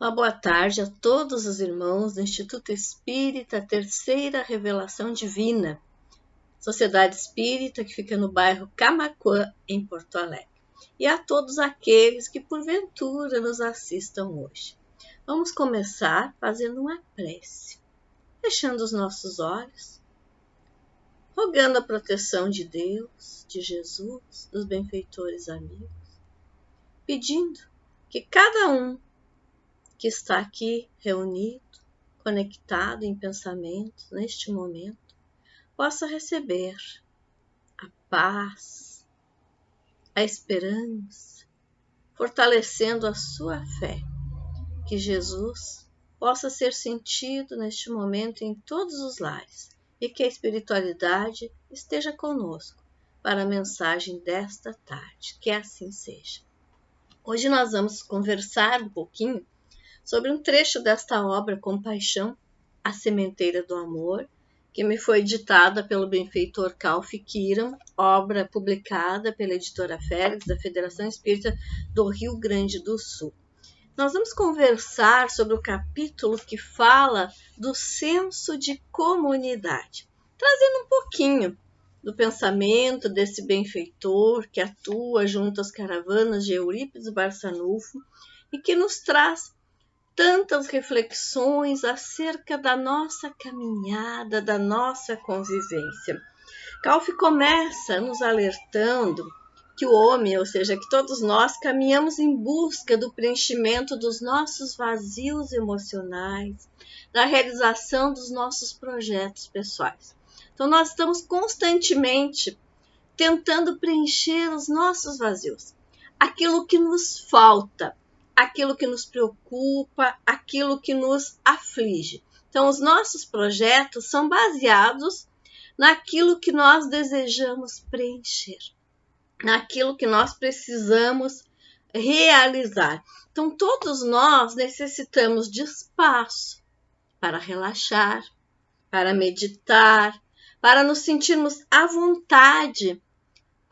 Uma boa tarde a todos os irmãos do Instituto Espírita Terceira Revelação Divina, Sociedade Espírita que fica no bairro Camaquã, em Porto Alegre, e a todos aqueles que porventura nos assistam hoje. Vamos começar fazendo uma prece, fechando os nossos olhos, rogando a proteção de Deus, de Jesus, dos benfeitores amigos, pedindo que cada um que está aqui reunido, conectado em pensamentos neste momento, possa receber a paz, a esperança, fortalecendo a sua fé, que Jesus possa ser sentido neste momento em todos os lares e que a espiritualidade esteja conosco para a mensagem desta tarde, que assim seja. Hoje nós vamos conversar um pouquinho sobre um trecho desta obra Compaixão, a Sementeira do Amor, que me foi ditada pelo benfeitor Calfi Kiram, obra publicada pela editora Félix, da Federação Espírita do Rio Grande do Sul. Nós vamos conversar sobre o capítulo que fala do senso de comunidade, trazendo um pouquinho do pensamento desse benfeitor que atua junto às caravanas de Eurípides Barçanufo e que nos traz tantas reflexões acerca da nossa caminhada, da nossa convivência. Calfi começa nos alertando que o homem, ou seja, que todos nós caminhamos em busca do preenchimento dos nossos vazios emocionais, da realização dos nossos projetos pessoais. Então nós estamos constantemente tentando preencher os nossos vazios, aquilo que nos falta, aquilo que nos preocupa, aquilo que nos aflige. Então, os nossos projetos são baseados naquilo que nós desejamos preencher, naquilo que nós precisamos realizar. Então, todos nós necessitamos de espaço para relaxar, para meditar, para nos sentirmos à vontade,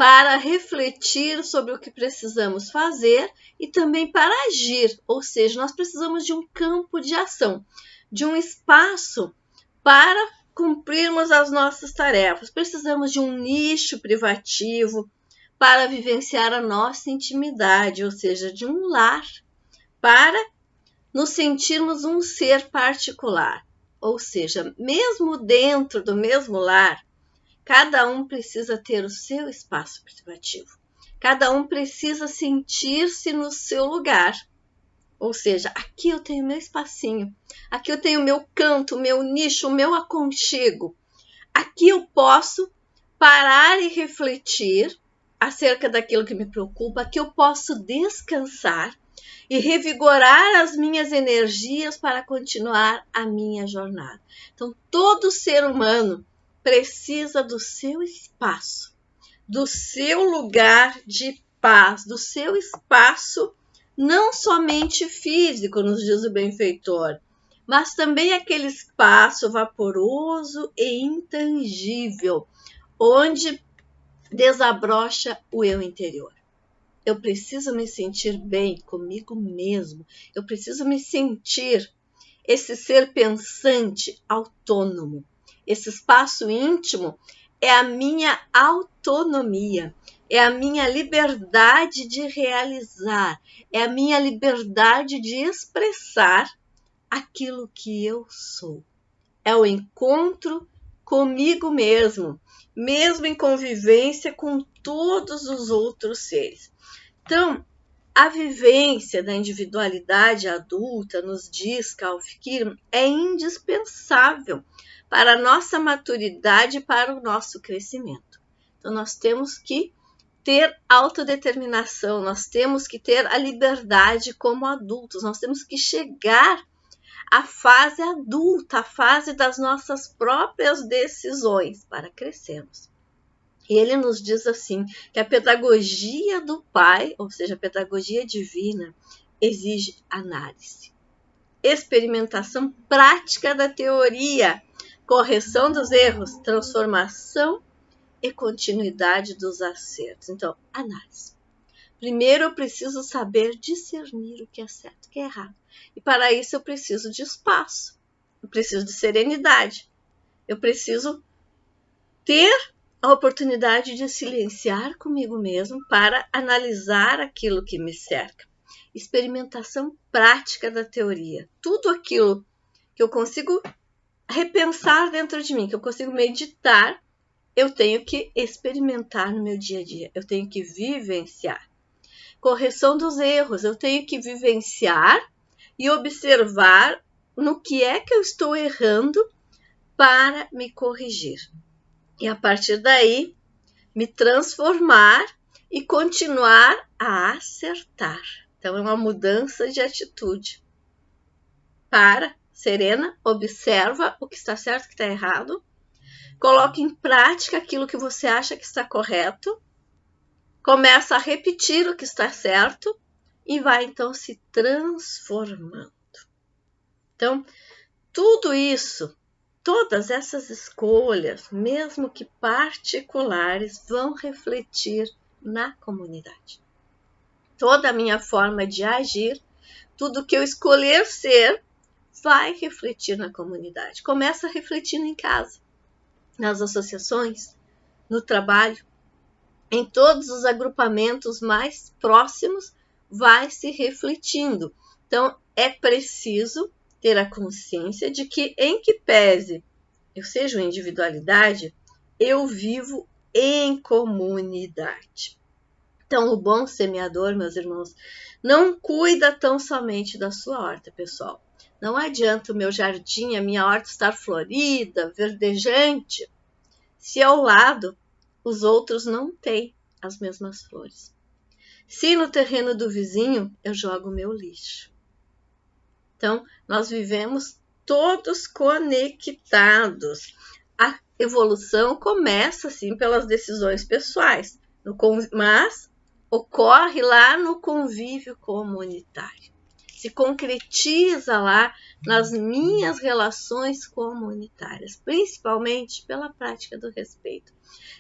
para refletir sobre o que precisamos fazer e também para agir, ou seja, nós precisamos de um campo de ação, de um espaço para cumprirmos as nossas tarefas. Precisamos de um nicho privativo para vivenciar a nossa intimidade, ou seja, de um lar, para nos sentirmos um ser particular. Ou seja, mesmo dentro do mesmo lar, cada um precisa ter o seu espaço privativo. Cada um precisa sentir-se no seu lugar. Ou seja, aqui eu tenho meu espacinho. Aqui eu tenho meu canto, meu nicho, meu aconchego. Aqui eu posso parar e refletir acerca daquilo que me preocupa. Aqui eu posso descansar e revigorar as minhas energias para continuar a minha jornada. Então, todo ser humano precisa do seu espaço, do seu lugar de paz, do seu espaço não somente físico, nos diz o benfeitor, mas também aquele espaço vaporoso e intangível, onde desabrocha o eu interior. Eu preciso me sentir bem comigo mesmo, eu preciso me sentir esse ser pensante autônomo. Esse espaço íntimo é a minha autonomia, é a minha liberdade de realizar, é a minha liberdade de expressar aquilo que eu sou. É o encontro comigo mesmo, mesmo em convivência com todos os outros seres. Então, a vivência da individualidade adulta, nos diz Calfi Kiram, é indispensável para a nossa maturidade e para o nosso crescimento. Então, nós temos que ter autodeterminação, nós temos que ter a liberdade como adultos, nós temos que chegar à fase adulta, à fase das nossas próprias decisões para crescermos. E ele nos diz assim, que a pedagogia do Pai, ou seja, a pedagogia divina, exige análise, experimentação prática da teoria, correção dos erros, transformação e continuidade dos acertos. Então, análise. Primeiro eu preciso saber discernir o que é certo e o que é errado. E para isso eu preciso de espaço, eu preciso de serenidade, eu preciso ter a oportunidade de silenciar comigo mesmo para analisar aquilo que me cerca. Experimentação prática da teoria. Tudo aquilo que eu consigo repensar dentro de mim, que eu consigo meditar, eu tenho que experimentar no meu dia a dia, eu tenho que vivenciar. Correção dos erros, eu tenho que vivenciar e observar no que é que eu estou errando para me corrigir. E a partir daí, me transformar e continuar a acertar. Então, é uma mudança de atitude. Para, serena, observa o que está certo e o que está errado. Coloque em prática aquilo que você acha que está correto. Começa a repetir o que está certo e vai, então, se transformando. Então, tudo isso, todas essas escolhas, mesmo que particulares, vão refletir na comunidade. Toda a minha forma de agir, tudo que eu escolher ser, vai refletir na comunidade. Começa refletindo em casa, nas associações, no trabalho, em todos os agrupamentos mais próximos, vai se refletindo. Então, é preciso ter a consciência de que, em que pese eu seja uma individualidade, eu vivo em comunidade. Então, o bom semeador, meus irmãos, não cuida tão somente da sua horta, pessoal. Não adianta o meu jardim, a minha horta estar florida, verdejante, se ao lado os outros não têm as mesmas flores. Se no terreno do vizinho eu jogo meu lixo. Então, nós vivemos todos conectados. A evolução começa, sim, pelas decisões pessoais, mas ocorre lá no convívio comunitário. Se concretiza lá nas minhas relações comunitárias, principalmente pela prática do respeito.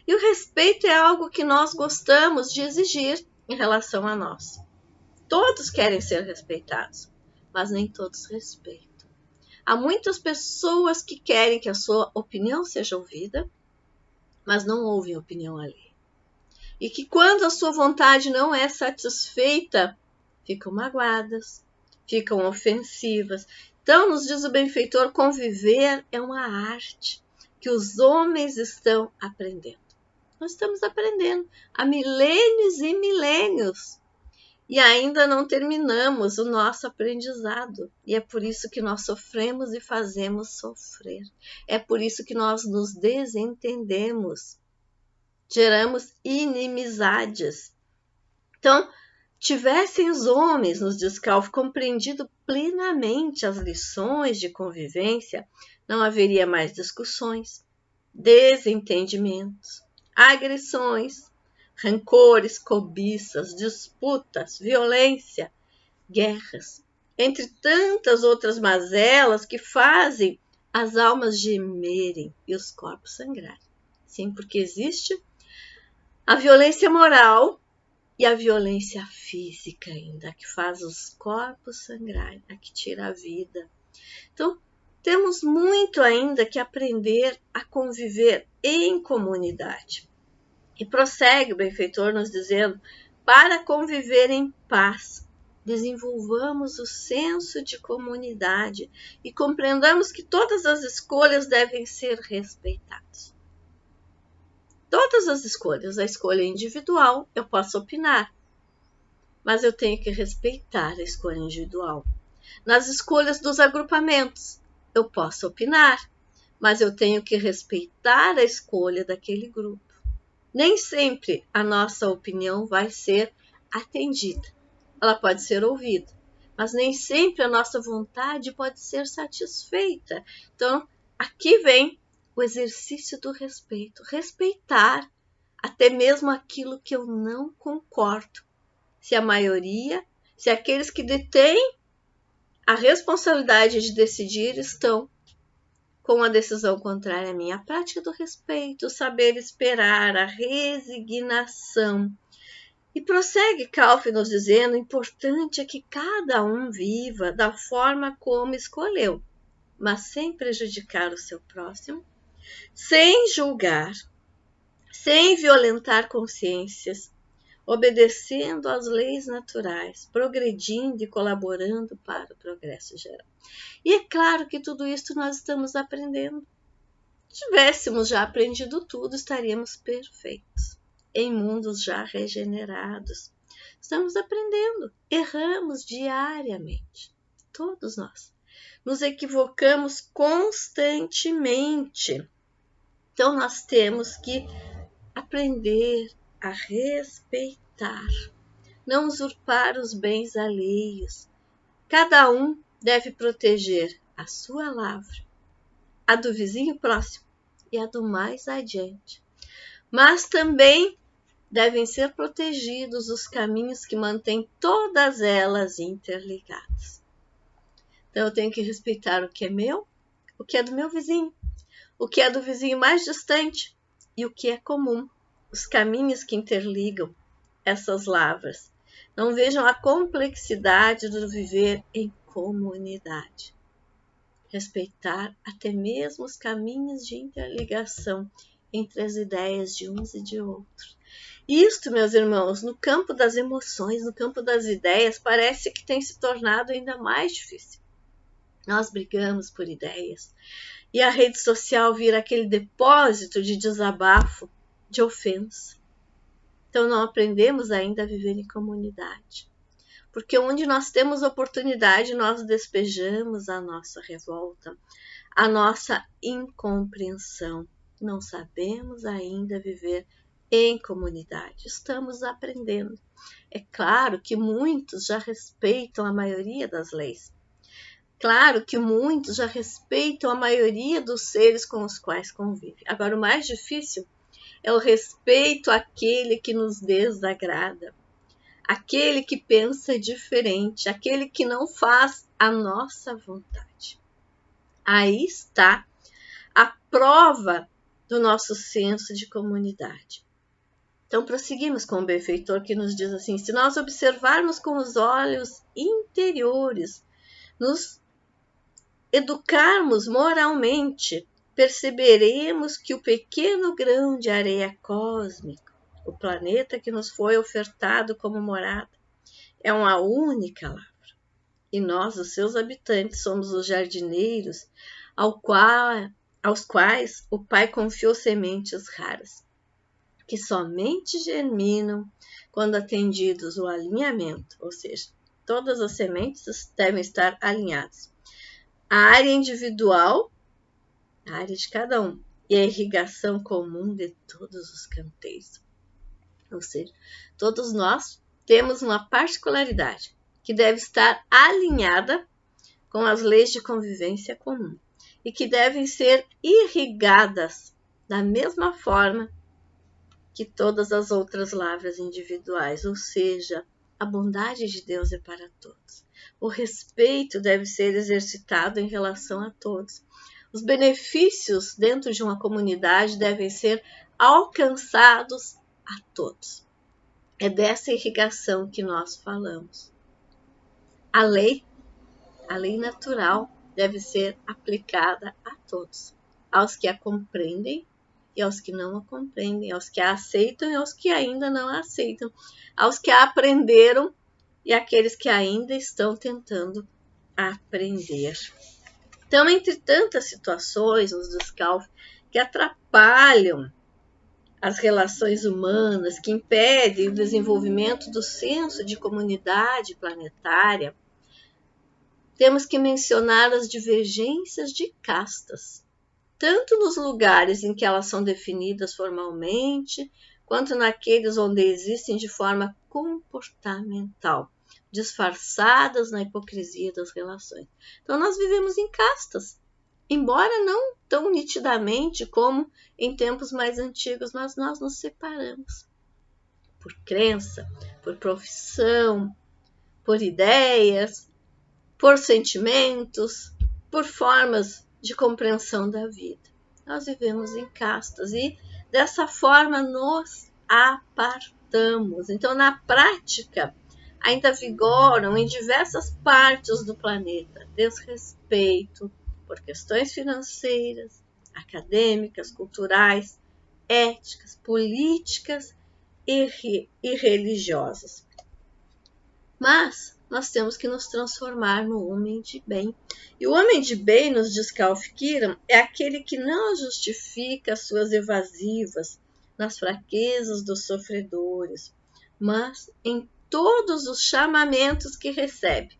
E o respeito é algo que nós gostamos de exigir em relação a nós. Todos querem ser respeitados, mas nem todos respeitam. Há muitas pessoas que querem que a sua opinião seja ouvida, mas não ouvem a opinião alheia. E que quando a sua vontade não é satisfeita, ficam magoadas, ficam ofensivas. Então, nos diz o benfeitor, conviver é uma arte que os homens estão aprendendo. Nós estamos aprendendo há milênios e milênios. E ainda não terminamos o nosso aprendizado. E é por isso que nós sofremos e fazemos sofrer. É por isso que nós nos desentendemos. Geramos inimizades. Então, tivessem os homens, nos diz Calvo, compreendido plenamente as lições de convivência, não haveria mais discussões, desentendimentos, agressões, rancores, cobiças, disputas, violência, guerras, entre tantas outras mazelas que fazem as almas gemerem e os corpos sangrarem. Sim, porque existe a violência moral e a violência física ainda, a que faz os corpos sangrarem, a que tira a vida. Então, temos muito ainda que aprender a conviver em comunidade. E prossegue o benfeitor nos dizendo, para conviver em paz, desenvolvamos o senso de comunidade e compreendamos que todas as escolhas devem ser respeitadas. Todas as escolhas, a escolha individual, eu posso opinar, mas eu tenho que respeitar a escolha individual. Nas escolhas dos agrupamentos, eu posso opinar, mas eu tenho que respeitar a escolha daquele grupo. Nem sempre a nossa opinião vai ser atendida. Ela pode ser ouvida, mas nem sempre a nossa vontade pode ser satisfeita. Então, aqui vem o exercício do respeito. Respeitar até mesmo aquilo que eu não concordo. Se a maioria, se aqueles que detêm a responsabilidade de decidir estão com a decisão contrária à minha, a prática do respeito, o saber esperar, a resignação, E prossegue Calvin nos dizendo: o importante é que cada um viva da forma como escolheu, mas sem prejudicar o seu próximo, sem julgar, sem violentar consciências, obedecendo às leis naturais, progredindo e colaborando para o progresso geral. E é claro que tudo isso nós estamos aprendendo. Se tivéssemos já aprendido tudo, estaríamos perfeitos, em mundos já regenerados. Estamos aprendendo, erramos diariamente, todos nós. Nos equivocamos constantemente. Então nós temos que aprender a respeitar, não usurpar os bens alheios. Cada um deve proteger a sua lavra, a do vizinho próximo e a do mais adiante. Mas também devem ser protegidos os caminhos que mantêm todas elas interligadas. Então eu tenho que respeitar o que é meu, o que é do meu vizinho, o que é do vizinho mais distante e o que é comum, os caminhos que interligam essas lavras. Não vejam a complexidade do viver em comunidade. Respeitar até mesmo os caminhos de interligação entre as ideias de uns e de outros. Isto, meus irmãos, no campo das emoções, no campo das ideias, parece que tem se tornado ainda mais difícil. Nós brigamos por ideias e a rede social vira aquele depósito de desabafo, de ofensa. Então não aprendemos ainda a viver em comunidade. Porque onde nós temos oportunidade, nós despejamos a nossa revolta, a nossa incompreensão. Não sabemos ainda viver em comunidade. Estamos aprendendo. É claro que muitos já respeitam a maioria das leis. Claro que muitos já respeitam a maioria dos seres com os quais convivem. Agora, o mais difícil é o respeito àquele que nos desagrada, aquele que pensa diferente, aquele que não faz a nossa vontade. Aí está a prova do nosso senso de comunidade. Então, prosseguimos com o benfeitor que nos diz assim: se nós observarmos com os olhos interiores, nos educarmos moralmente, perceberemos que o pequeno grão de areia cósmica, o planeta que nos foi ofertado como morada, é uma única lavra. E nós, os seus habitantes, somos os jardineiros aos quais o Pai confiou sementes raras, que somente germinam quando atendidos o alinhamento, ou seja, todas as sementes devem estar alinhadas. A área individual, a área de cada um, e a irrigação comum de todos os canteiros. Ou seja, todos nós temos uma particularidade que deve estar alinhada com as leis de convivência comum e que devem ser irrigadas da mesma forma que todas as outras lavras individuais, ou seja, a bondade de Deus é para todos. O respeito deve ser exercitado em relação a todos. Os benefícios dentro de uma comunidade devem ser alcançados a todos. É dessa irrigação que nós falamos. A lei natural deve ser aplicada a todos, aos que a compreendem e aos que não a compreendem, aos que a aceitam e aos que ainda não a aceitam, aos que a aprenderam e aqueles que ainda estão tentando aprender. Então, entre tantas situações, nos descalços, que atrapalham as relações humanas, que impedem o desenvolvimento do senso de comunidade planetária, temos que mencionar as divergências de castas, tanto nos lugares em que elas são definidas formalmente, quanto naqueles onde existem de forma comportamental, disfarçadas na hipocrisia das relações. Então, nós vivemos em castas, embora não tão nitidamente como em tempos mais antigos, mas nós nos separamos por crença, por profissão, por ideias, por sentimentos, por formas de compreensão da vida. Nós vivemos em castas e dessa forma nos apartamos. estamos. Então, na prática, ainda vigoram em diversas partes do planeta desrespeito por questões financeiras, acadêmicas, culturais, éticas, políticas e religiosas. Mas nós temos que nos transformar no homem de bem. E o homem de bem, nos diz Calf Kiran, é aquele que não justifica as suas evasivas nas fraquezas dos sofredores, mas em todos os chamamentos que recebe.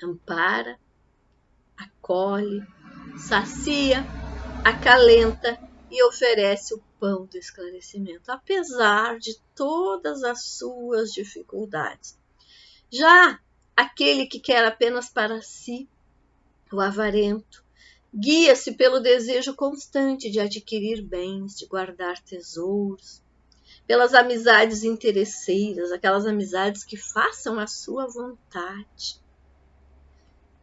Ampara, acolhe, sacia, acalenta e oferece o pão do esclarecimento, apesar de todas as suas dificuldades. Já aquele que quer apenas para si, o avarento, guia-se pelo desejo constante de adquirir bens, de guardar tesouros, pelas amizades interesseiras, aquelas amizades que façam a sua vontade,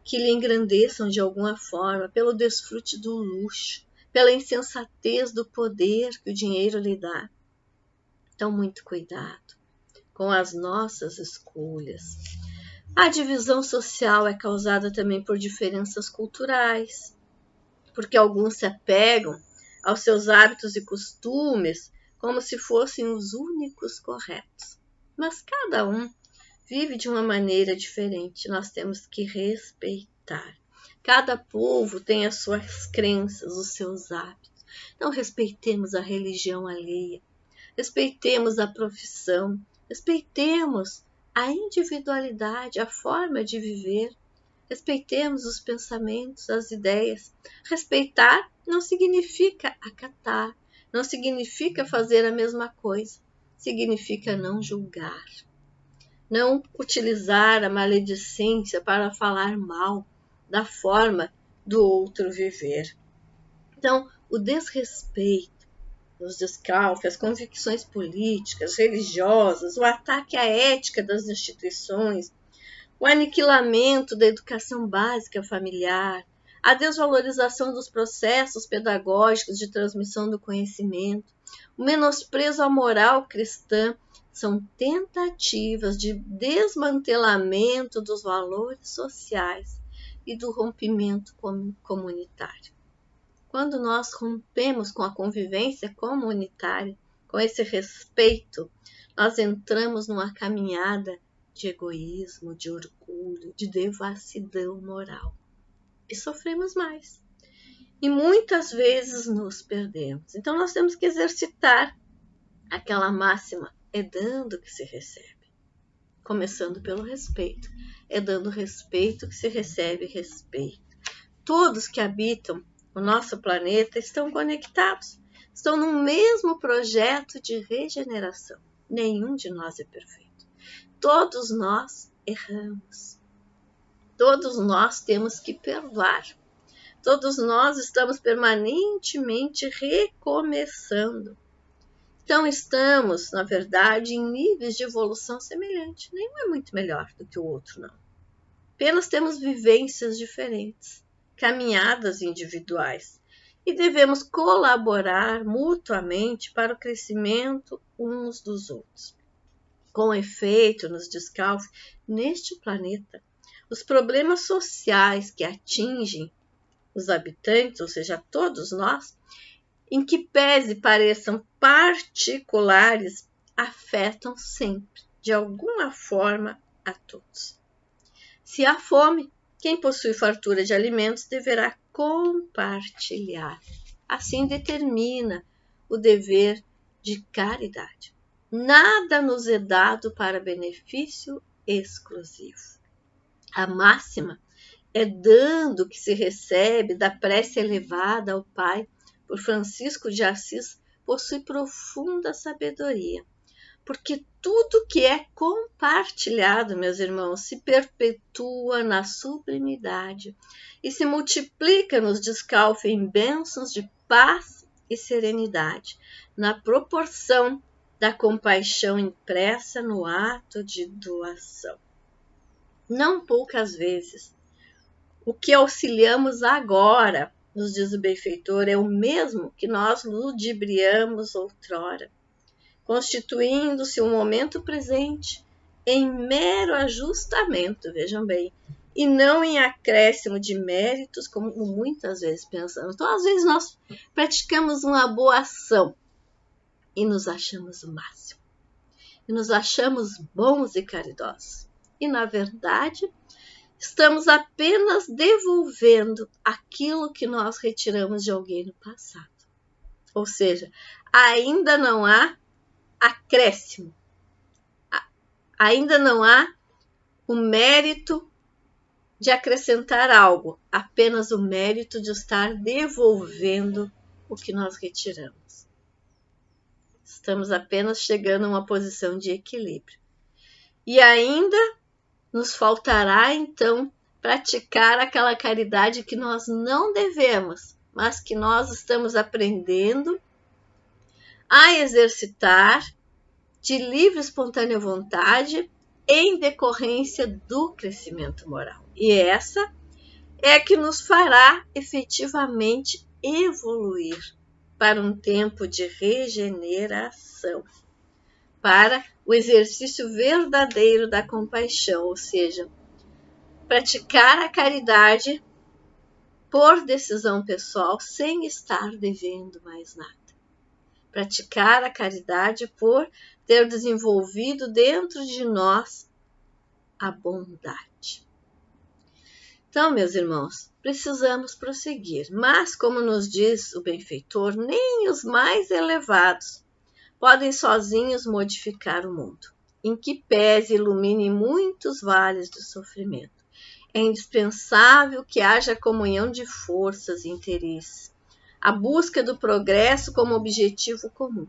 que lhe engrandeçam de alguma forma, pelo desfrute do luxo, pela insensatez do poder que o dinheiro lhe dá. Então, muito cuidado com as nossas escolhas. A divisão social é causada também por diferenças culturais, porque alguns se apegam aos seus hábitos e costumes como se fossem os únicos corretos. Mas cada um vive de uma maneira diferente, nós temos que respeitar. Cada povo tem as suas crenças, os seus hábitos. Então, respeitemos a religião alheia, respeitemos a profissão, respeitemos a individualidade, a forma de viver, respeitemos os pensamentos, as ideias. Respeitar não significa acatar, não significa fazer a mesma coisa, significa não julgar, não utilizar a maledicência para falar mal da forma do outro viver. Então, o desrespeito, os descalços, as convicções políticas, religiosas, o ataque à ética das instituições, o aniquilamento da educação básica familiar, a desvalorização dos processos pedagógicos de transmissão do conhecimento, o menosprezo à moral cristã, são tentativas de desmantelamento dos valores sociais e do rompimento comunitário. Quando nós rompemos com a convivência comunitária, com esse respeito, nós entramos numa caminhada de egoísmo, de orgulho, de devassidão moral. E sofremos mais. E muitas vezes nos perdemos. Então nós temos que exercitar aquela máxima, é dando que se recebe. Começando pelo respeito. É dando respeito que se recebe respeito. Todos que habitam o nosso planeta estão conectados, estão no mesmo projeto de regeneração. Nenhum de nós é perfeito. Todos nós erramos. Todos nós temos que perdoar. Todos nós estamos permanentemente recomeçando. Então estamos, na verdade, em níveis de evolução semelhantes. Nenhum é muito melhor do que o outro, não. Apenas temos vivências diferentes, caminhadas individuais, e devemos colaborar mutuamente para o crescimento uns dos outros. Com efeito, nos diz Calf, neste planeta, os problemas sociais que atingem os habitantes, ou seja, todos nós, em que pese pareçam particulares, afetam sempre, de alguma forma, a todos. Se há fome, quem possui fartura de alimentos deverá compartilhar. Assim determina o dever de caridade. Nada nos é dado para benefício exclusivo. A máxima é dando que se recebe da prece elevada ao Pai por Francisco de Assis possui profunda sabedoria. Porque tudo que é compartilhado, meus irmãos, se perpetua na sublimidade e se multiplica nos descalços em bênçãos de paz e serenidade, na proporção da compaixão impressa no ato de doação. Não poucas vezes, o que auxiliamos agora, nos diz o benfeitor, é o mesmo que nós ludibriamos outrora. constituindo-se o momento presente em mero ajustamento, vejam bem, e não em acréscimo de méritos, como muitas vezes pensamos. Então, às vezes, nós praticamos uma boa ação e nos achamos o máximo, e nos achamos bons e caridosos. E, na verdade, estamos apenas devolvendo aquilo que nós retiramos de alguém no passado. Ou seja, ainda não há acréscimo, ainda não há o mérito de acrescentar algo, apenas o mérito de estar devolvendo o que nós retiramos. Estamos apenas chegando a uma posição de equilíbrio. E ainda nos faltará, então, praticar aquela caridade que nós não devemos, mas que nós estamos aprendendo a exercitar de livre e espontânea vontade em decorrência do crescimento moral. E essa é a que nos fará efetivamente evoluir para um tempo de regeneração, para o exercício verdadeiro da compaixão, ou seja, praticar a caridade por decisão pessoal sem estar devendo mais nada. Praticar a caridade por ter desenvolvido dentro de nós a bondade. Então, meus irmãos, precisamos prosseguir, mas, como nos diz o benfeitor, nem os mais elevados podem sozinhos modificar o mundo, em que pese e ilumine muitos vales do sofrimento. É indispensável que haja comunhão de forças e interesses, a busca do progresso como objetivo comum.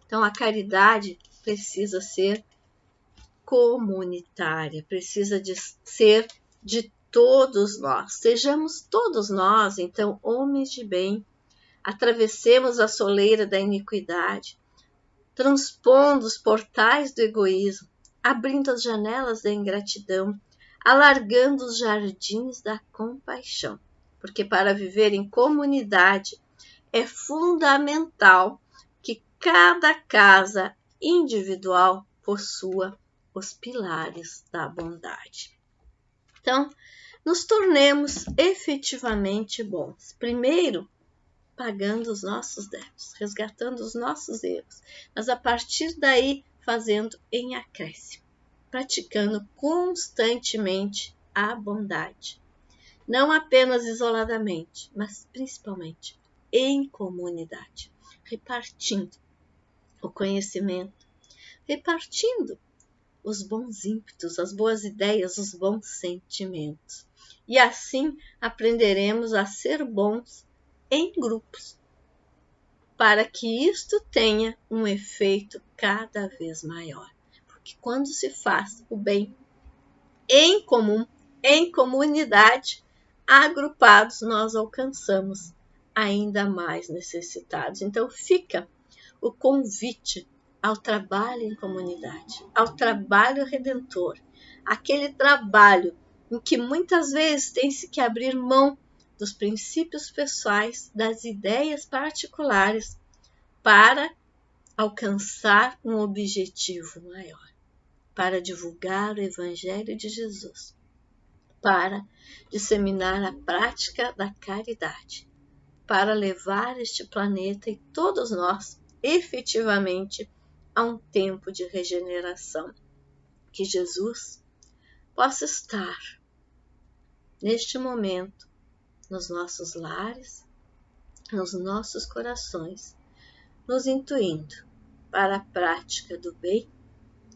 Então, a caridade precisa ser comunitária, precisa de ser de todos nós. Sejamos todos nós, então, homens de bem, atravessemos a soleira da iniquidade, transpondo os portais do egoísmo, abrindo as janelas da ingratidão, alargando os jardins da compaixão. Porque para viver em comunidade é fundamental que cada casa individual possua os pilares da bondade. Então, nos tornemos efetivamente bons. Primeiro, pagando os nossos débitos, resgatando os nossos erros, mas a partir daí fazendo em acréscimo, praticando constantemente a bondade. Não apenas isoladamente, mas principalmente em comunidade, repartindo o conhecimento, repartindo os bons ímpetos, as boas ideias, os bons sentimentos. E assim aprenderemos a ser bons em grupos, para que isto tenha um efeito cada vez maior. Porque quando se faz o bem em comum, em comunidade, agrupados, nós alcançamos ainda mais necessitados. Então fica o convite ao trabalho em comunidade, ao trabalho redentor, aquele trabalho em que muitas vezes tem-se que abrir mão dos princípios pessoais, das ideias particulares, para alcançar um objetivo maior, para divulgar o Evangelho de Jesus, para disseminar a prática da caridade, para levar este planeta e todos nós efetivamente a um tempo de regeneração. Que Jesus possa estar neste momento nos nossos lares, nos nossos corações, nos intuindo para a prática do bem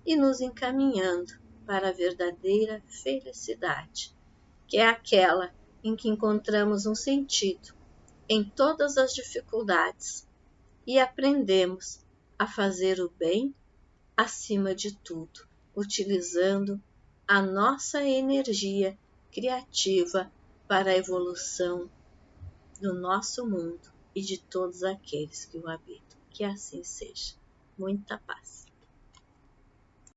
e nos encaminhando para a verdadeira felicidade, que é aquela em que encontramos um sentido em todas as dificuldades e aprendemos a fazer o bem acima de tudo, utilizando a nossa energia criativa para a evolução do nosso mundo e de todos aqueles que o habitam. Que assim seja. Muita paz.